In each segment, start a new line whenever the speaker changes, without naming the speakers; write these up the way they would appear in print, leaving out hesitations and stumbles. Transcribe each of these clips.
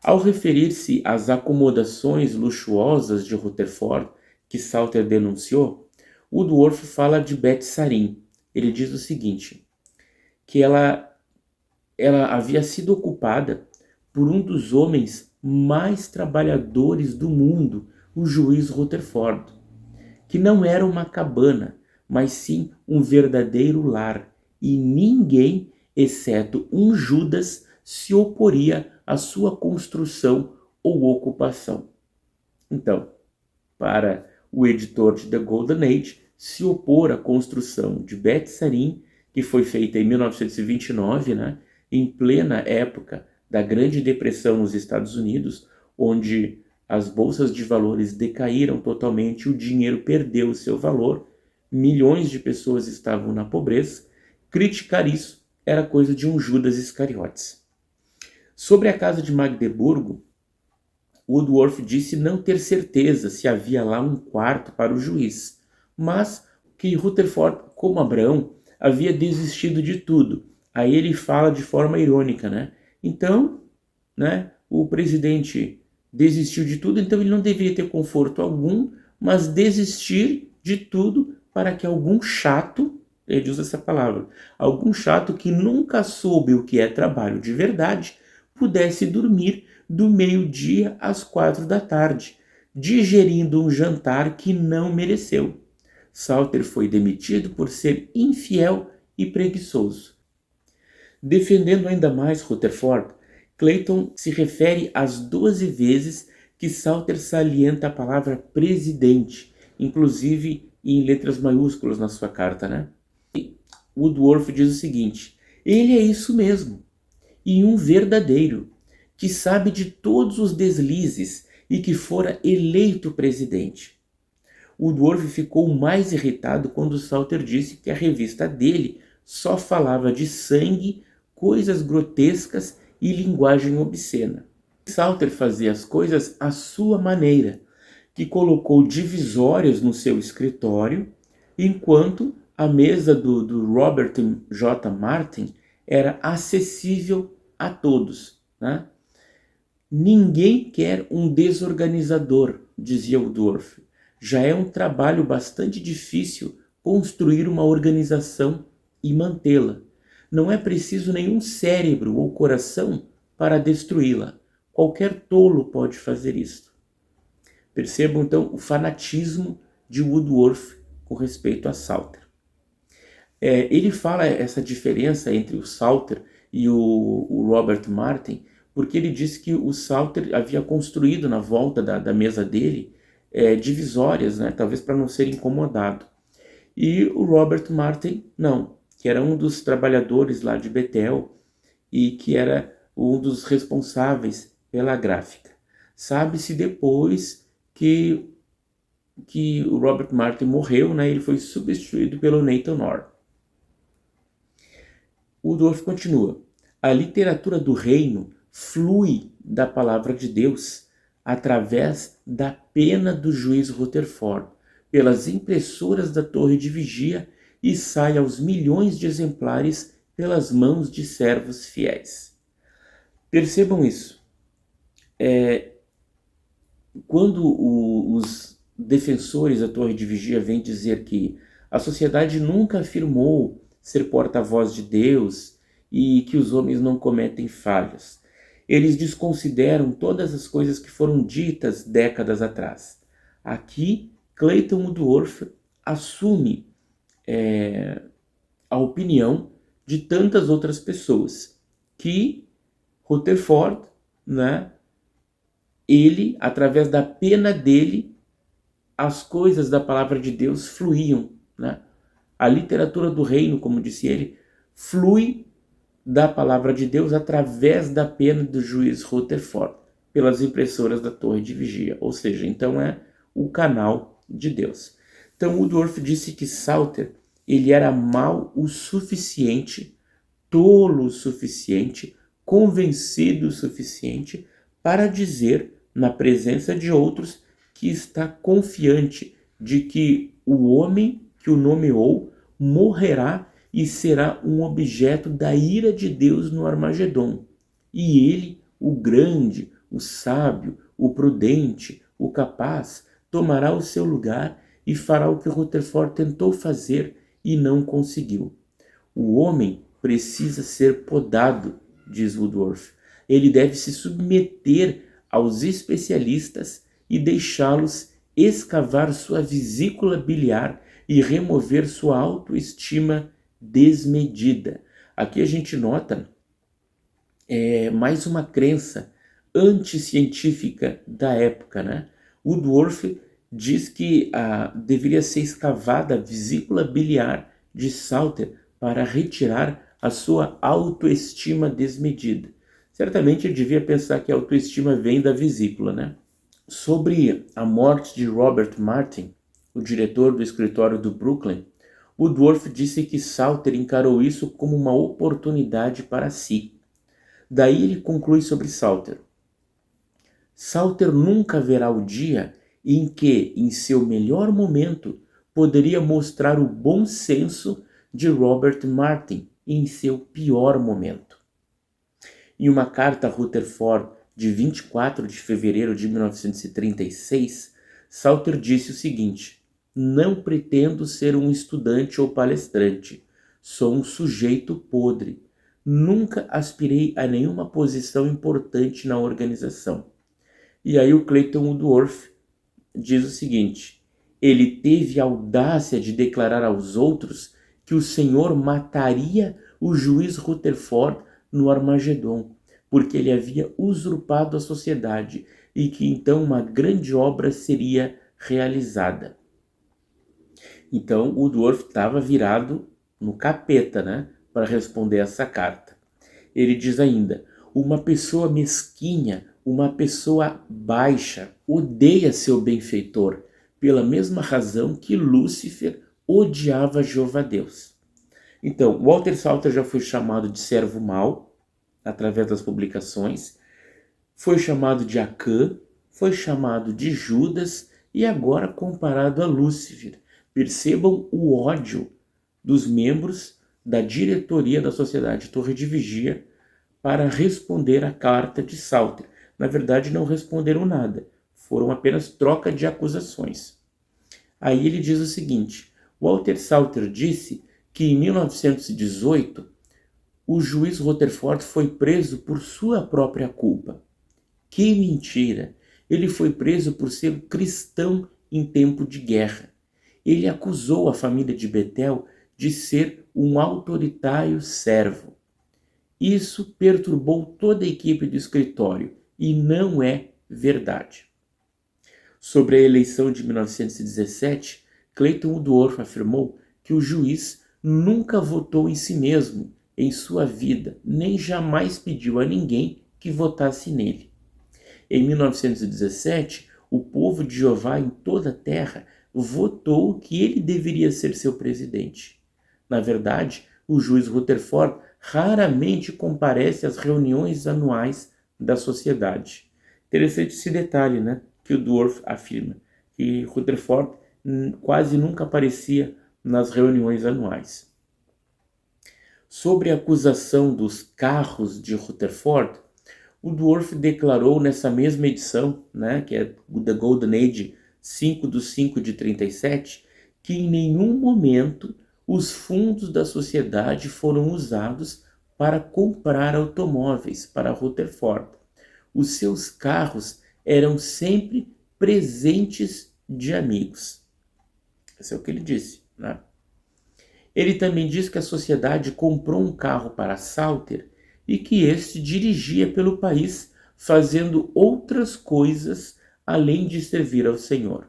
Ao referir-se às acomodações luxuosas de Rutherford, que Salter denunciou, Woodworth fala de Beth Sarin. Ele diz o seguinte, que ela havia sido ocupada por um dos homens mais trabalhadores do mundo, o juiz Rutherford, que não era uma cabana, mas sim um verdadeiro lar, e ninguém, exceto um Judas, se oporia à sua construção ou ocupação. Então, para o editor de The Golden Age, se opor à construção de Beth Sarin, que foi feita em 1929, né, em plena época da Grande Depressão nos Estados Unidos, onde as bolsas de valores decaíram totalmente, o dinheiro perdeu o seu valor, milhões de pessoas estavam na pobreza. Criticar isso era coisa de um Judas Iscariotes. Sobre a casa de Magdeburgo, Woodworth disse não ter certeza se havia lá um quarto para o juiz, mas que Rutherford, como Abraão, havia desistido de tudo. Aí ele fala de forma irônica, né? Então, né, o presidente desistiu de tudo, então ele não deveria ter conforto algum, mas desistir de tudo para que algum chato, ele usa essa palavra, algum chato que nunca soube o que é trabalho de verdade, pudesse dormir do meio-dia às 4 da tarde, digerindo um jantar que não mereceu. Salter foi demitido por ser infiel e preguiçoso. Defendendo ainda mais Rutherford, Clayton se refere às 12 vezes que Salter salienta a palavra presidente, inclusive em letras maiúsculas na sua carta, né? E Woodworth diz o seguinte, ele é isso mesmo, e um verdadeiro, que sabe de todos os deslizes e que fora eleito presidente. Woodworth ficou mais irritado quando Salter disse que a revista dele só falava de sangue, coisas grotescas e linguagem obscena. Salter fazia as coisas à sua maneira, que colocou divisórias no seu escritório, enquanto a mesa do Robert J. Martin era acessível a todos, né? Ninguém quer um desorganizador, dizia Woodworth. Já é um trabalho bastante difícil construir uma organização e mantê-la. Não é preciso nenhum cérebro ou coração para destruí-la. Qualquer tolo pode fazer isto. Percebam então o fanatismo de Woodworth com respeito a Salter. Ele fala essa diferença entre o Salter e o Robert Martin, porque ele disse que o Salter havia construído na volta da mesa dele divisórias, né, talvez para não ser incomodado. E o Robert Martin não, que era um dos trabalhadores lá de Betel e que era um dos responsáveis pela gráfica. Sabe-se depois que o Robert Martin morreu, né, ele foi substituído pelo Nathan Orr. Woodworth continua. A literatura do reino flui da palavra de Deus através da pena do juiz Rutherford, pelas impressoras da torre de vigia e sai aos milhões de exemplares pelas mãos de servos fiéis. Percebam isso. Quando os defensores da torre de vigia vêm dizer que a sociedade nunca afirmou ser porta-voz de Deus e que os homens não cometem falhas, eles desconsideram todas as coisas que foram ditas décadas atrás. Aqui, Clayton Woodworth assume a opinião de tantas outras pessoas que Rutherford, né, ele, através da pena dele, as coisas da palavra de Deus fluíam, né? A literatura do reino, como disse ele, flui da palavra de Deus através da pena do juiz Rutherford, pelas impressoras da torre de vigia, ou seja, então é o canal de Deus. Então Woodworth disse que Salter, ele era mau o suficiente, tolo o suficiente, convencido o suficiente para dizer, na presença de outros, que está confiante de que o homem que o nomeou morrerá e será um objeto da ira de Deus no Armagedon. E ele, o grande, o sábio, o prudente, o capaz, tomará o seu lugar e fará o que Rutherford tentou fazer e não conseguiu. O homem precisa ser podado, diz Woodworth. Ele deve se submeter aos especialistas e deixá-los escavar sua vesícula biliar e remover sua autoestima desmedida. Aqui a gente nota mais uma crença anticientífica da época, né? Woodworth diz que deveria ser escavada a vesícula biliar de Salter para retirar a sua autoestima desmedida. Certamente ele devia pensar que a autoestima vem da vesícula, né? Sobre a morte de Robert Martin, o diretor do escritório do Brooklyn, Woodworth disse que Salter encarou isso como uma oportunidade para si. Daí ele conclui sobre Salter. Salter nunca verá o dia em que, em seu melhor momento, poderia mostrar o bom senso de Robert Martin em seu pior momento. Em uma carta a Rutherford de 24 de fevereiro de 1936, Salter disse o seguinte: não pretendo ser um estudante ou palestrante. Sou um sujeito podre. Nunca aspirei a nenhuma posição importante na organização. E aí o Clayton Woodworth diz o seguinte: ele teve a audácia de declarar aos outros que o Senhor mataria o juiz Rutherford no Armagedon, porque ele havia usurpado a sociedade e que então uma grande obra seria realizada. Então Woodworth estava virado no capeta, né, para responder essa carta. Ele diz ainda: uma pessoa mesquinha, uma pessoa baixa, odeia seu benfeitor, pela mesma razão que Lúcifer odiava Jeová Deus. Então, Walter Salter já foi chamado de servo mau, através das publicações, foi chamado de Acã, foi chamado de Judas e agora comparado a Lúcifer. Percebam o ódio dos membros da diretoria da Sociedade Torre de Vigia para responder à carta de Salter. Na verdade, não responderam nada, foram apenas troca de acusações. Aí ele diz o seguinte: Walter Salter disse que em 1918 o juiz Rutherford foi preso por sua própria culpa. Que mentira! Ele foi preso por ser cristão em tempo de guerra. Ele acusou a família de Bethel de ser um autoritário servo. Isso perturbou toda a equipe do escritório e não é verdade. Sobre a eleição de 1917, Clayton Woodworth afirmou que o juiz nunca votou em si mesmo em sua vida, nem jamais pediu a ninguém que votasse nele. Em 1917, o povo de Jeová em toda a terra votou que ele deveria ser seu presidente. Na verdade, o juiz Rutherford raramente comparece às reuniões anuais da sociedade. Interessante esse detalhe, né, que o Woodworth afirma, que Rutherford quase nunca aparecia nas reuniões anuais. Sobre a acusação dos carros de Rutherford, o Woodworth declarou nessa mesma edição, né, que é The Golden Age 5/5/37, que em nenhum momento os fundos da sociedade foram usados para comprar automóveis para Rutherford. Os seus carros eram sempre presentes de amigos. Esse é o que ele disse, né? Ele também diz que a sociedade comprou um carro para Salter e que este dirigia pelo país fazendo outras coisas além de servir ao Senhor.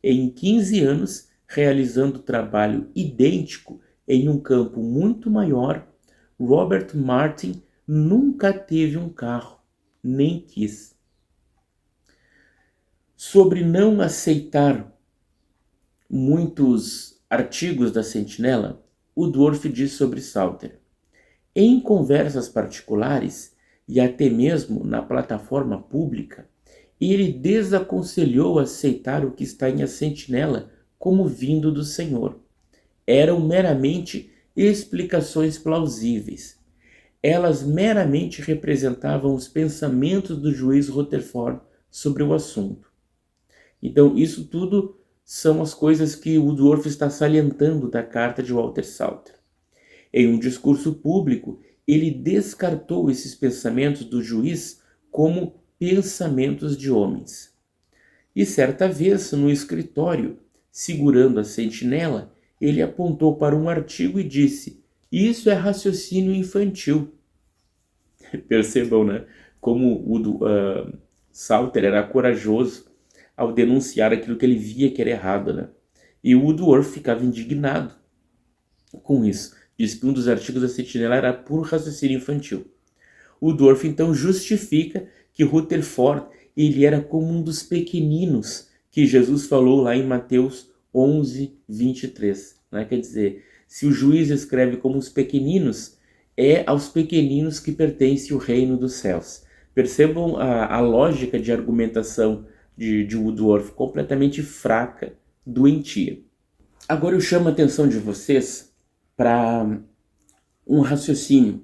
Em 15 anos, realizando trabalho idêntico em um campo muito maior, Robert Martin nunca teve um carro, nem quis. Sobre não aceitar muitos artigos da Sentinela, Woodworth diz sobre Salter: em conversas particulares e até mesmo na plataforma pública, ele desaconselhou aceitar o que está em A Sentinela como vindo do Senhor. Eram meramente explicações plausíveis. elas meramente representavam os pensamentos do juiz Rutherford sobre o assunto. Então, isso tudo são as coisas que Woodworth está salientando da carta de Walter Salter. Em um discurso público, ele descartou esses pensamentos do juiz como pensamentos de homens. E certa vez, no escritório, segurando a sentinela, ele apontou para um artigo e disse: "Isso é raciocínio infantil." Percebam, né? Como o Salter era corajoso ao denunciar aquilo que ele via que era errado, né? E o Woodworth ficava indignado com isso. Diz que um dos artigos da sentinela era puro raciocínio infantil. O Woodworth então justifica que Rutherford ele era como um dos pequeninos que Jesus falou lá em Mateus 11, 23. Né? Quer dizer, se o juiz escreve como os pequeninos, é aos pequeninos que pertence o reino dos céus. Percebam a lógica de argumentação de Woodworth, completamente fraca, doentia. Agora eu chamo a atenção de vocês para um raciocínio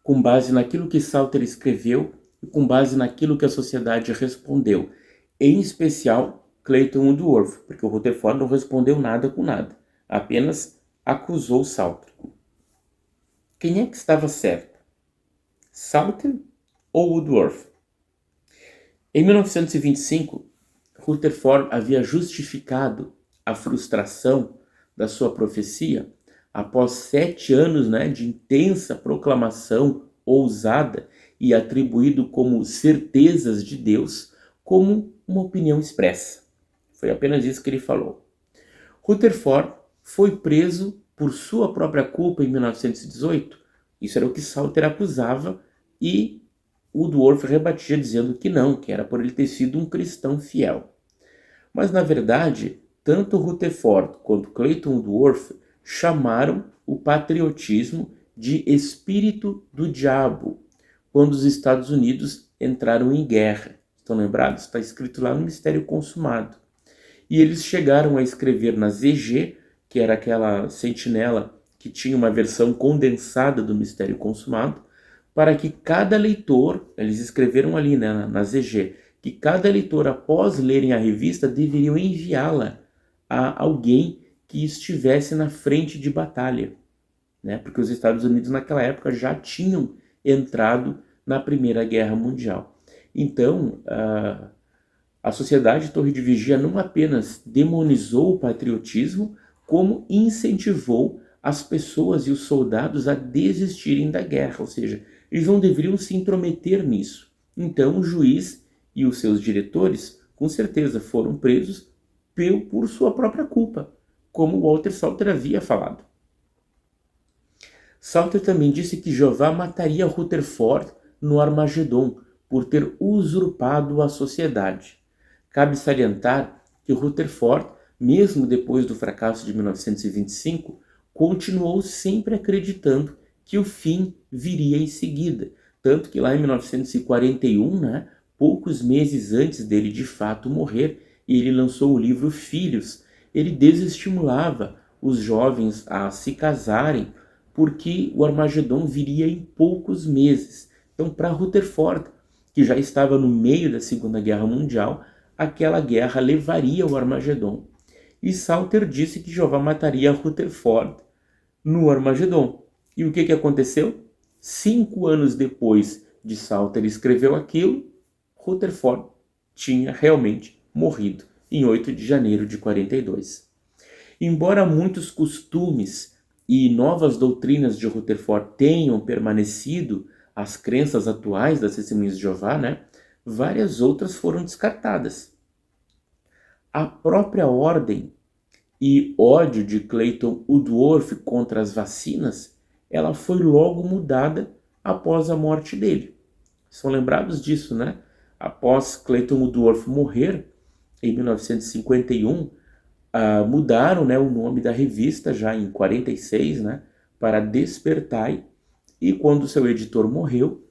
com base naquilo que Salter escreveu e com base naquilo que a sociedade respondeu. Em especial, Clayton Woodworth, porque o Rutherford não respondeu nada com nada, apenas acusou Salter. Quem é que estava certo? Salter ou Woodworth? Em 1925, Rutherford havia justificado a frustração da sua profecia após 7 anos, de intensa proclamação ousada e atribuído como certezas de Deus, como uma opinião expressa. Foi apenas isso que ele falou. Rutherford foi preso por sua própria culpa em 1918. Isso era o que Salter acusava e Woodworth rebatia dizendo que não, que era por ele ter sido um cristão fiel. Mas, na verdade, tanto Rutherford quanto Clayton Woodworth chamaram o patriotismo de espírito do diabo, quando os Estados Unidos entraram em guerra. Estão lembrados? Está escrito lá no Mistério Consumado. E eles chegaram a escrever na ZG, que era aquela sentinela que tinha uma versão condensada do Mistério Consumado, para que cada leitor, eles escreveram ali, na ZG, que cada leitor, após lerem a revista, deveriam enviá-la a alguém que estivesse na frente de batalha, porque os Estados Unidos naquela época já tinham entrado na Primeira Guerra Mundial. Então, a Sociedade Torre de Vigia não apenas demonizou o patriotismo, como incentivou as pessoas e os soldados a desistirem da guerra, ou seja, eles não deveriam se intrometer nisso. Então o juiz e os seus diretores, com certeza, foram presos por sua própria culpa, como Walter Salter havia falado. Salter também disse que Jeová mataria Rutherford no Armagedon por ter usurpado a sociedade. Cabe salientar que Rutherford, mesmo depois do fracasso de 1925, continuou sempre acreditando que o fim viria em seguida. Tanto que lá em 1941, poucos meses antes dele de fato morrer, ele lançou o livro Filhos. Ele desestimulava os jovens a se casarem, porque o Armagedon viria em poucos meses. Então, para Rutherford, que já estava no meio da Segunda Guerra Mundial, aquela guerra levaria ao Armagedon. E Salter disse que Jeová mataria Rutherford no Armagedon. E o que aconteceu? 5 anos depois de Salter escreveu aquilo, Rutherford tinha realmente morrido, em 8 de janeiro de 42. Embora muitos costumes e novas doutrinas de Rutherford tenham permanecido as crenças atuais das Testemunhas de Jeová, várias outras foram descartadas. A própria ordem e ódio de Clayton Woodworth contra as vacinas, ela foi logo mudada após a morte dele. São lembrados disso, Após Clayton Woodworth morrer, em 1951, mudaram o nome da revista, já em 46, para Despertai, e quando seu editor morreu,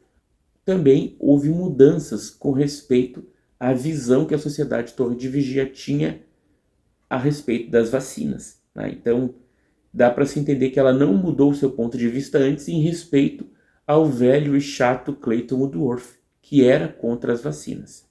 também houve mudanças com respeito à visão que a Sociedade Torre de Vigia tinha a respeito das vacinas. Então, dá para se entender que ela não mudou o seu ponto de vista antes em respeito ao velho e chato Clayton Woodworth, que era contra as vacinas.